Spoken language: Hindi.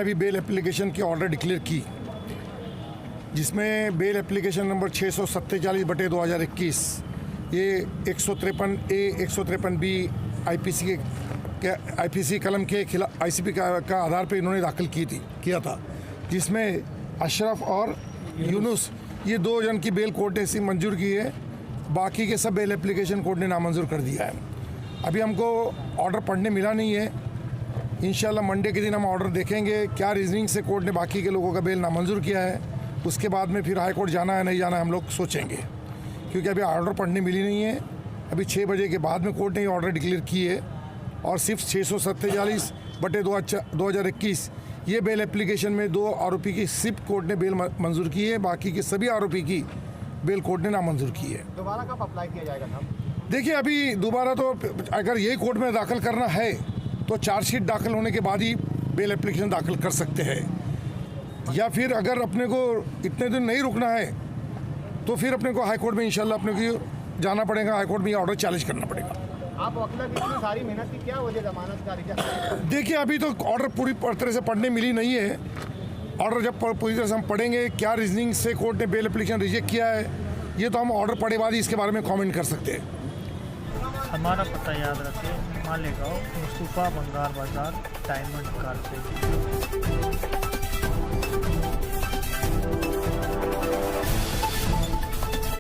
अभी बेल एप्लीकेशन की ऑर्डर डिक्लेयर की, जिसमें बेल एप्लीकेशन नंबर 647/2021 ये 153A 153B आईपीसी कलम के खिलाफ ICP का आधार पे इन्होंने दाखिल किया था, जिसमें अशरफ और यूनुस ये 2 जन की बेल कोर्ट ने मंजूर की है। बाकी के सब बेल एप्लीकेशन कोर्ट ने नामंजूर कर दिया है। अभी हमको ऑर्डर पढ़ने मिला नहीं है। इंशाल्लाह मंडे के दिन हम ऑर्डर देखेंगे क्या रीजनिंग से कोर्ट ने बाकी के लोगों का बेल नामंजूर किया है। उसके बाद में फिर हाई कोर्ट जाना है नहीं जाना है हम लोग सोचेंगे, क्योंकि अभी ऑर्डर पढ़ने मिली नहीं है। अभी 6 बजे के बाद में कोर्ट ने ये ऑर्डर डिक्लेयर की है और सिर्फ 647/2021 ये बेल एप्लीकेशन में 2 आरोपी की सिर्फ कोर्ट ने बेल मंजूर की है। बाकी के सभी आरोपी की बेल कोर्ट ने नामंजूर की है। दोबारा कब अप्लाई किया जाएगा साहब? देखिए अभी दोबारा तो अगर यही कोर्ट में दाखिल करना है तो चार्जशीट दाखिल होने के बाद ही बेल एप्लीकेशन दाखिल कर सकते हैं, या फिर अगर अपने को इतने दिन नहीं रुकना है तो फिर अपने को हाई कोर्ट में इंशाल्लाह अपने को जाना पड़ेगा। हाई कोर्ट में ये ऑर्डर चैलेंज करना पड़ेगा। आप वकील की इतनी सारी मेहनत की क्या वजह जमानत का रिजेक्ट? देखिए अभी तो ऑर्डर पूरी तरह से पढ़ने मिली नहीं है। ऑर्डर जब पूरी तरह से हम पढ़ेंगे क्या रीजनिंग से कोर्ट ने बेल एप्लीकेशन रिजेक्ट किया है, ये तो हम ऑर्डर पढ़े बाद ही इसके बारे में कमेंट कर सकते हैं। हमारा पता याद रखें, मालेगांव, मुस्तफा बंगार बाजार, डायमंड कार से।